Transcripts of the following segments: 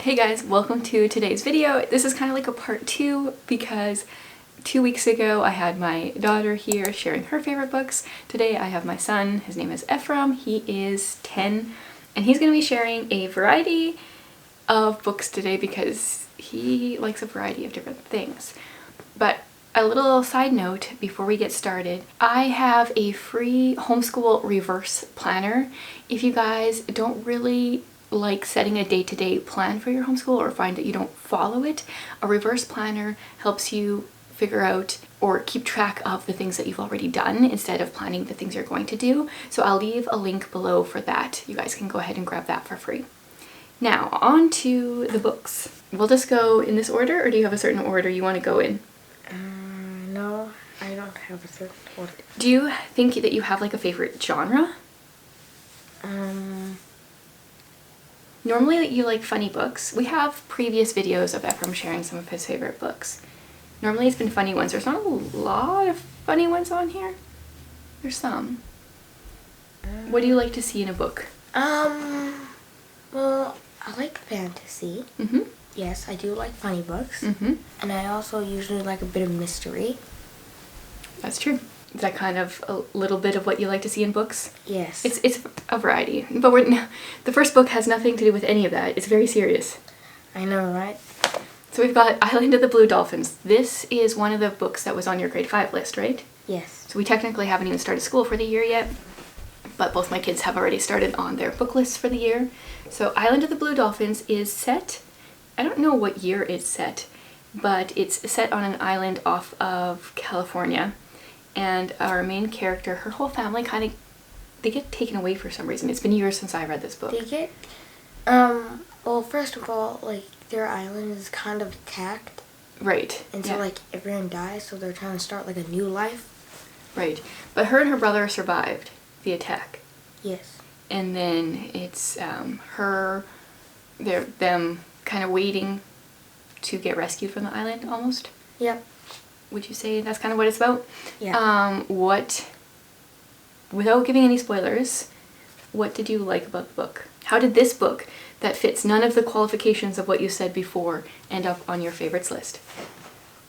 Hey guys, welcome to today's video. This is kind of like a part 2 because 2 weeks ago I had my daughter here sharing her favorite books. Today I have my son. His name is Ephraim. He is 10 and he's going to be sharing a variety of books today because he likes a variety of different things. But a little side note before we get started, I have a free homeschool reverse planner. If you guys don't really like setting a day-to-day plan for your homeschool or find that you don't follow it, a reverse planner helps you figure out or keep track of the things that you've already done instead of planning the things you're going to do. So I'll leave a link below for that. You guys can go ahead and grab that for free. Now on to the books. We'll just go in this order, or do you have a certain order you want to go in? No, I don't have a certain order. Do you think that you have like a favorite genre? Normally you like funny books. We have previous videos of Ephraim sharing some of his favorite books. Normally it's been funny ones. There's not a lot of funny ones on here. There's some. What do you like to see in a book? Well, I like fantasy. Mm-hmm. Yes, I do like funny books. Mm-hmm. And I also usually like a bit of mystery. That's true. Is that kind of a little bit of what you like to see in books? Yes. It's a variety. But the first book has nothing to do with any of that. It's very serious. I know, right? So we've got Island of the Blue Dolphins. This is one of the books that was on your grade 5 list, right? Yes. So we technically haven't even started school for the year yet, but both my kids have already started on their book lists for the year. So Island of the Blue Dolphins is set, I don't know what year it's set, but it's set on an island off of California. And our main character, her whole family they get taken away for some reason. It's been years since I read this book. They get, well, first of all, like, their island is kind of attacked. Right. And so, like, everyone dies, so they're trying to start, like, a new life. Right. But her and her brother survived the attack. Yes. And then it's them kind of waiting to get rescued from the island, almost. Yep. Would you say that's kind of what it's about? Yeah. Without giving any spoilers, what did you like about the book? How did this book, that fits none of the qualifications of what you said before, end up on your favorites list?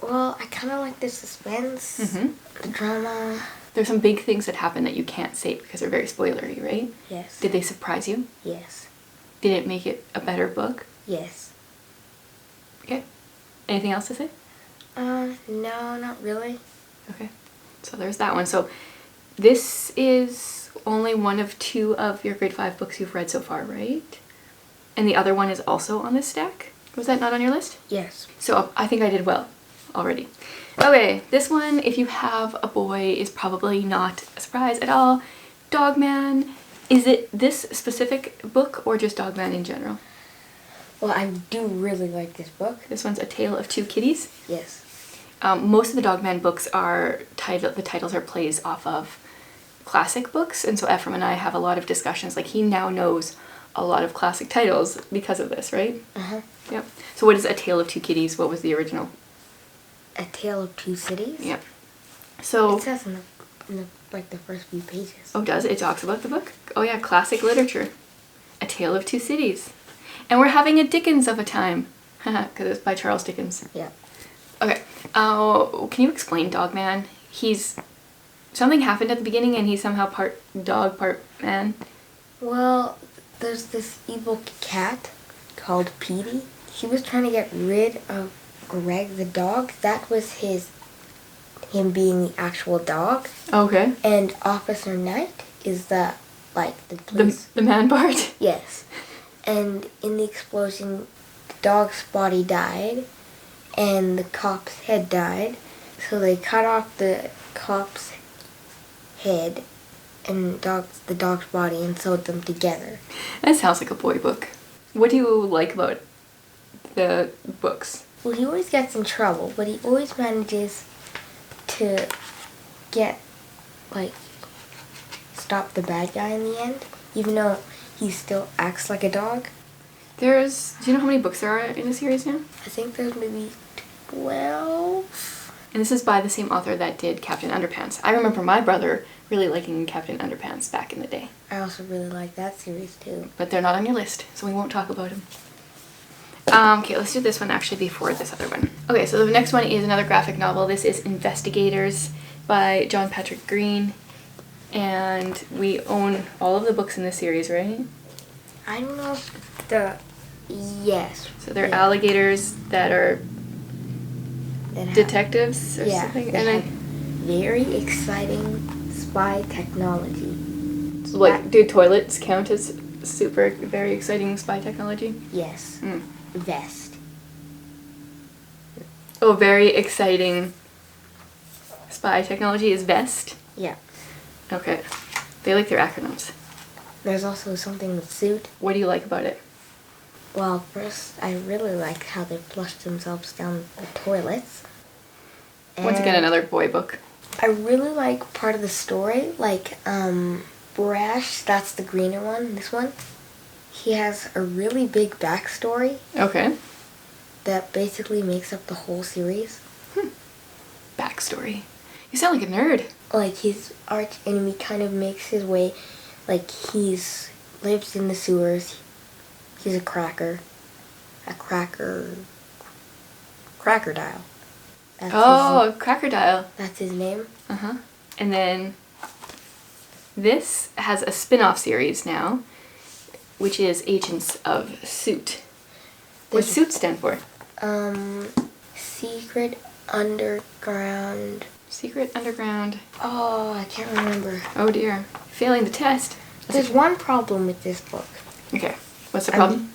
Well, I kind of like the suspense, the drama. There's some big things that happen that you can't say because they're very spoilery, right? Yes. Did they surprise you? Yes. Did it make it a better book? Yes. Okay. Anything else to say? No, not really. Okay. So there's that one. So this is only one of 2 of your grade 5 books you've read so far, right? And the other one is also on this stack? Was that not on your list? Yes. So I think I did well already. Okay, this one, if you have a boy, is probably not a surprise at all. Dogman. Is it this specific book or just Dogman in general? Well, I do really like this book. This one's A Tale of Two Kitties. Yes. Most of the Dogman books are the titles are plays off of classic books, and so Ephraim and I have a lot of discussions. Like, he now knows a lot of classic titles because of this, right? Uh-huh. Yep. So what is A Tale of Two Kitties? What was the original? A Tale of Two Cities? Yep. So... It says in the the first few pages. Oh, does it? It talks about the book? Oh yeah, classic literature. A Tale of Two Cities. And we're having a Dickens of a time. Haha, because it's by Charles Dickens. Yeah. Okay. Can you explain Dogman? Something happened at the beginning and he's somehow part dog, part man. Well, there's this evil cat called Petey. He was trying to get rid of Greg the dog. That was him being the actual dog. Okay. And Officer Knight is the police. The man part? Yes. And in the explosion, the dog's body died, and the cop's head died. So they cut off the cop's head and the dog's body and sewed them together. That sounds like a boy book. What do you like about the books? Well, he always gets in trouble, but he always manages to stop the bad guy in the end, even though he still acts like a dog. Do you know how many books there are in the series now? I think there's maybe 12. And this is by the same author that did Captain Underpants. I remember my brother really liking Captain Underpants back in the day. I also really like that series too. But they're not on your list, so we won't talk about them. Okay, let's do this one actually before this other one. Okay, so the next one is another graphic novel. This is Investigators by John Patrick Green. And we own all of the books in this series, right? I don't know if yes. So they're alligators that are detectives or something? They have very exciting spy technology. So like, do toilets count as very exciting spy technology? Yes. Vest. Oh, very exciting spy technology is vest? Yeah. Okay. They like their acronyms. There's also something with suit. What do you like about it? Well, first, I really like how they flush themselves down the toilets. Once again, another boy book. I really like part of the story, like, Brash, that's the greener one, this one. He has a really big backstory. Okay. That basically makes up the whole series. Backstory. You sound like a nerd. Like, his arch enemy kind of makes his way, like, lives in the sewers. He's a cracker. Crocodile. Crocodile. That's his name. Uh-huh. And then this has a spin-off series now, which is Agents of Suit. What does Suit stand for? Secret Underground. Secret Underground. Oh, I can't remember. Oh dear. Failing the test. There's one problem with this book. Okay. What's the problem?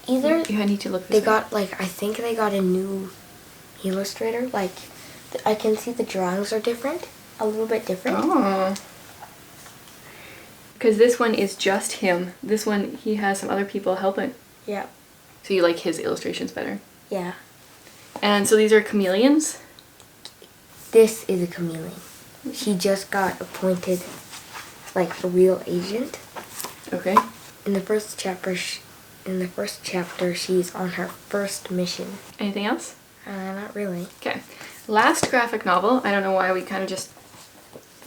Either I need to look this they up. got, I think they got a new illustrator. I can see the drawings are different. A little bit different. Oh. Because this one is just him. This one, he has some other people helping. Yeah. So you like his illustrations better? Yeah. And so these are chameleons? This is a chameleon. She just got appointed, a real agent. Okay. In the first chapter, she's on her first mission. Anything else? Not really. Okay. Last graphic novel. I don't know why we kind of just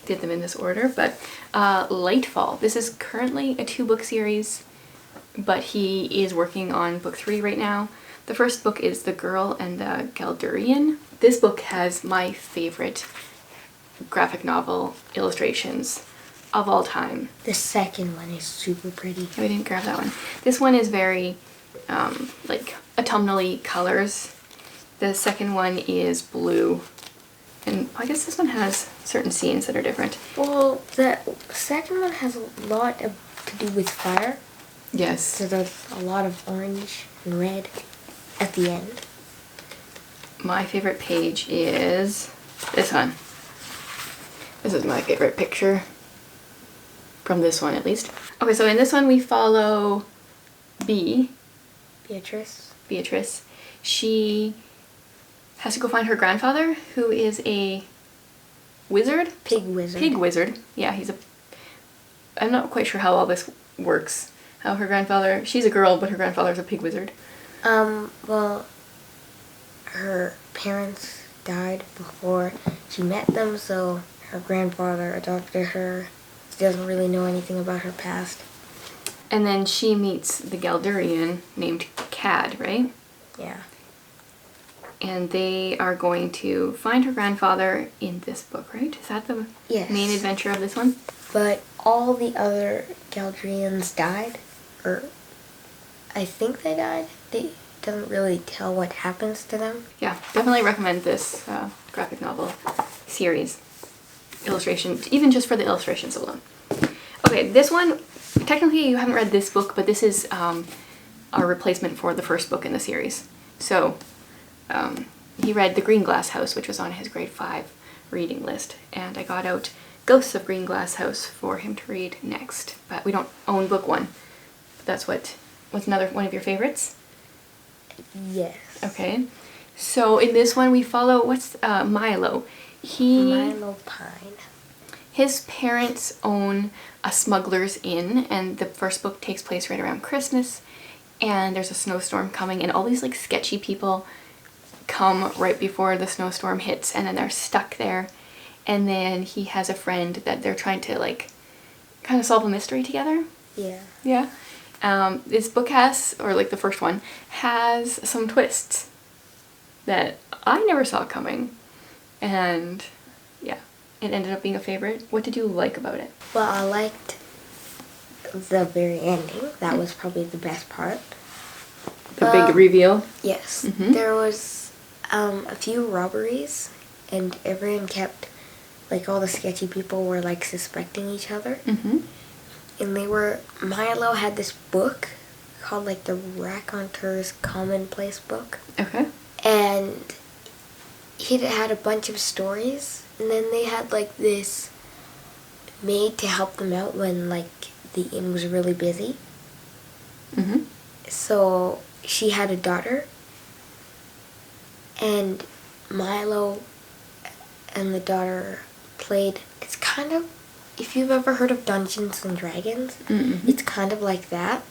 did them in this order, but Lightfall. This is currently a 2-book series, but he is working on book 3 right now. The first book is The Girl and the Galdurian. This book has my favorite graphic novel illustrations of all time. The second one is super pretty. We didn't grab that one. This one is very autumnally colors. The second one is blue. And I guess this one has certain scenes that are different. Well, the second one has a lot to do with fire. Yes. So there's a lot of orange and red at the end. My favorite page is this one. This is my favorite picture. From this one, at least. Okay, so in this one we follow Beatrice. She has to go find her grandfather, who is a wizard? Pig wizard. Pig wizard. Yeah, I'm not quite sure how all this works. How her grandfather... She's a girl, but her grandfather's a pig wizard. Well, her parents died before she met them, so her grandfather adopted her. She doesn't really know anything about her past. And then she meets the Galdurian named Cad, right? Yeah. And they are going to find her grandfather in this book, right? Is that the main adventure of this one? But all the other Galdurians died, or I think they died. They doesn't really tell what happens to them. Yeah, definitely recommend this graphic novel series. Illustrations, even just for the illustrations alone. Okay, this one, technically you haven't read this book, but this is a replacement for the first book in the series. So, he read The Green Glass House, which was on his grade 5 reading list, and I got out Ghosts of Green Glass House for him to read next. But we don't own book 1. But that's what's another one of your favorites? Yes. Okay. So in this one we follow, Milo. Milo Pine. His parents own a smuggler's inn, and the first book takes place right around Christmas, and there's a snowstorm coming, and all these sketchy people come right before the snowstorm hits, and then they're stuck there. And then he has a friend that they're trying to kind of solve a mystery together. Yeah. Yeah. This book has, or like the first one, has some twists that I never saw coming. And yeah, it ended up being a favorite. What did you like about it? Well, I liked the very ending. That was probably the best part. The big reveal? Yes. Mhm. There was a few robberies, and everyone kept, like, all the sketchy people were, like, suspecting each other. Mm-hmm. And Milo had this book called, like, the Raconteur's Commonplace Book. Okay. And he had a bunch of stories, and then they had, like, this maid to help them out when, like, the inn was really busy. Mm-hmm. So she had a daughter, and Milo and the daughter played, it's kind of, if you've ever heard of Dungeons and Dragons, Mm-hmm. it's kind of like that.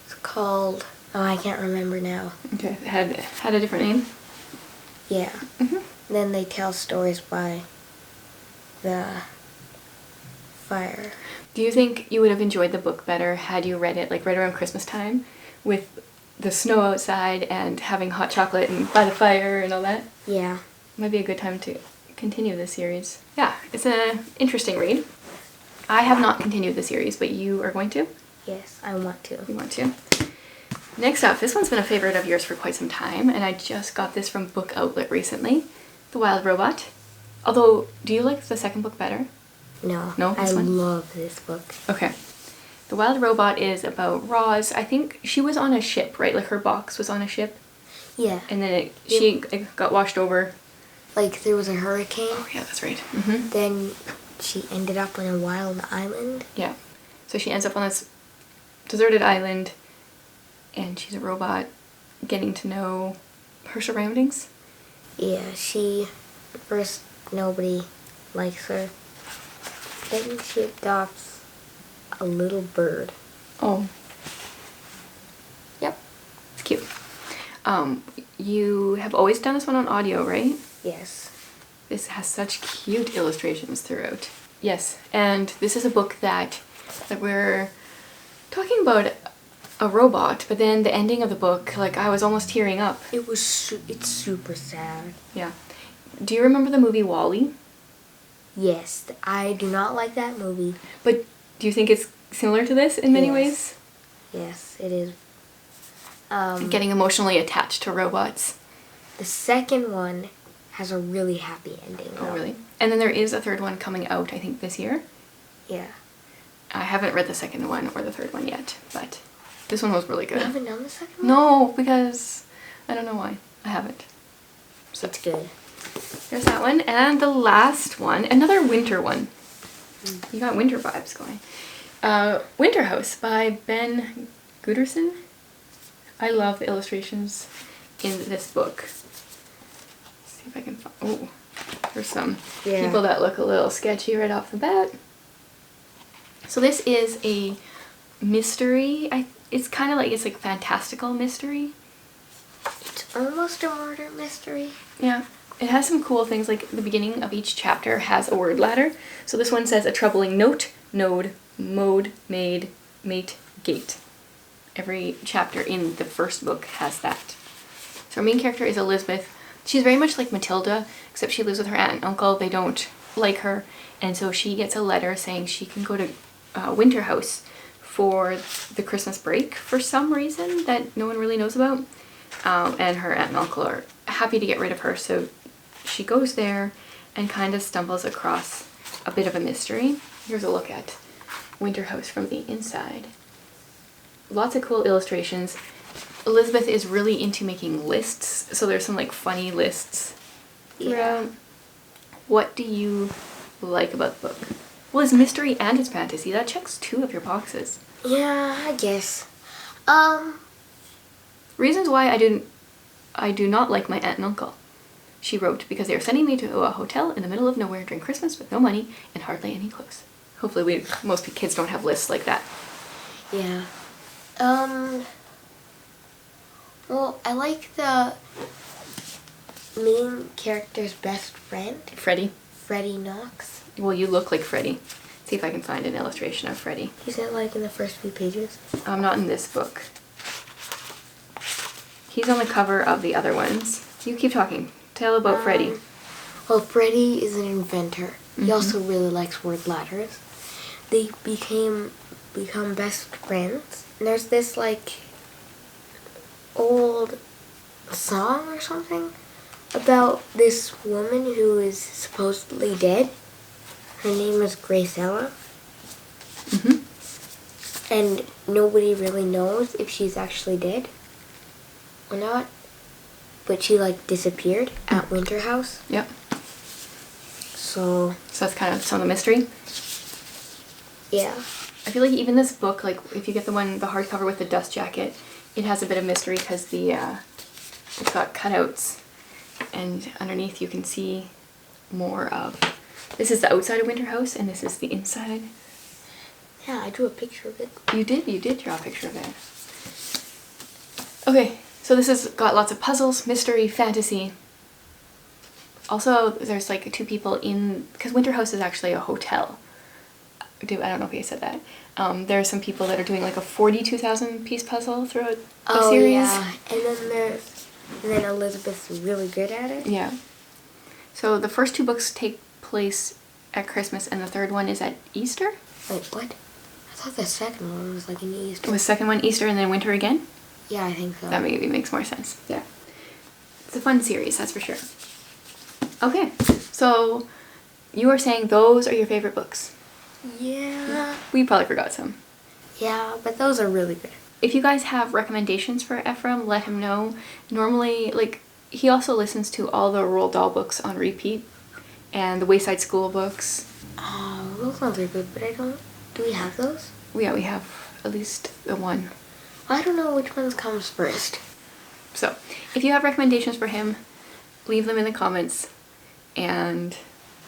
It's called, oh, I can't remember now. Okay. It had a different name? Yeah. Mm-hmm. Then they tell stories by the fire. Do you think you would have enjoyed the book better had you read it like right around Christmas time with the snow outside and having hot chocolate and by the fire and all that? Yeah. Might be a good time to continue the series. Yeah, it's an interesting read. I have not continued the series, but you are going to? Yes, I want to. You want to? Next up, this one's been a favorite of yours for quite some time, and I just got this from Book Outlet recently. The Wild Robot. Although, do you like the second book better? No. No, I this one? love this book. Okay. The Wild Robot is about Roz. I think she was on a ship, right? Like her box was on a ship, Yeah. and then she got washed over. Like, there was a hurricane. Oh yeah, that's right. Mm-hmm. Then she ended up on a wild island. Yeah. So she ends up on this deserted island, and she's a robot getting to know her surroundings. Yeah, first nobody likes her. Then she adopts a little bird. Oh. Yep. It's cute. You have always done this one on audio, right? Yes. This has such cute illustrations throughout. Yes, and this is a book that we're talking about a robot, but then the ending of the book, like, I was almost tearing up. It's super sad. Yeah. Do you remember the movie WALL-E? Yes, I do not like that movie. But do you think it's similar to this in many Yes. ways? Yes, it is. Getting emotionally attached to robots. The second one has a really happy ending. Oh, though. really? And then there is a third one coming out, I think, this year. Yeah. I haven't read the second one or the third one yet, but this one was really You good. haven't done the second one? No, because I don't know why. I haven't. So It's good. there's that one. And the last one, another winter one. You got winter vibes going. Winter House by Ben Gooderson. I love the illustrations in this book. Let's see if I can find... Oh, there's some people that look a little sketchy right off the bat. So this is a mystery. It's kind of like, it's like fantastical mystery. It's almost a murder mystery. Yeah. It has some cool things, like the beginning of each chapter has a word ladder. So this one says a troubling note, node, mode, made, mate, gate. Every chapter in the first book has that. So our main character is Elizabeth. She's very much like Matilda, except she lives with her aunt and uncle. They don't like her, and so she gets a letter saying she can go to Winter House for the Christmas break for some reason that no one really knows about. And her aunt and uncle are happy to get rid of her, so she goes there and kind of stumbles across a bit of a mystery. Here's a look at Winter House from the inside. Lots of cool illustrations. Elizabeth is really into making lists, so there's some like funny lists throughout. What do you like about the book? Well, it's mystery and it's fantasy. That checks 2 of your boxes. Yeah, I guess. Reasons why I do not like my aunt and uncle. She wrote, because they are sending me to a hotel in the middle of nowhere during Christmas with no money and hardly any clothes. Hopefully most kids don't have lists like that. Yeah. Well, I like the main character's best friend, Freddie. Freddie Knox. Well, you look like Freddie. See if I can find an illustration of Freddie. Is it like in the first few pages? Not in this book. He's on the cover of the other ones. You keep talking. Tell about Freddie. Well, Freddie is an inventor. He also really likes word ladders. They become best friends. And there's this like old song or something about this woman who is supposedly dead. Her name is Gracella. And nobody really knows if she's actually dead or not. But she like disappeared at Winter House. Yep. So that's kind of some of the mystery. Yeah. I feel like even this book, like if you get the hardcover with the dust jacket, it has a bit of mystery because it's got cutouts, and underneath you can see more of. This is the outside of Winter House, and this is the inside. Yeah, I drew a picture of it. You did draw a picture of it. Okay, so this has got lots of puzzles, mystery, fantasy. Also, there's like two people because Winter House is actually a hotel. I don't know if you said that. There are some people that are doing like a 42,000 piece puzzle throughout the series. Yeah, and then Elizabeth's really good at it. Yeah. So the first two books take place at Christmas, and the third one is at Easter. Wait, what? I thought the second one was like in Easter. Was the second one Easter and then winter again? Yeah, I think so. That maybe makes more sense. Yeah. It's a fun series, that's for sure. Okay, so you were saying those are your favorite books. Yeah. We probably forgot some. Yeah, but those are really good. If you guys have recommendations for Ephraim, let him know. Normally, like, he also listens to all the Roald Dahl books on repeat and the Wayside School books. Oh, those ones are good, but do we have those? Yeah, we have at least the one. I don't know which ones comes first. So, if you have recommendations for him, leave them in the comments. And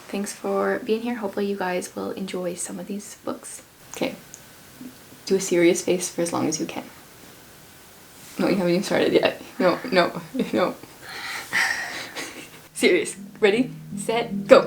thanks for being here. Hopefully you guys will enjoy some of these books. Okay. Do a serious face for as long as you can. No, you haven't even started yet. No. Serious. Ready, set, go.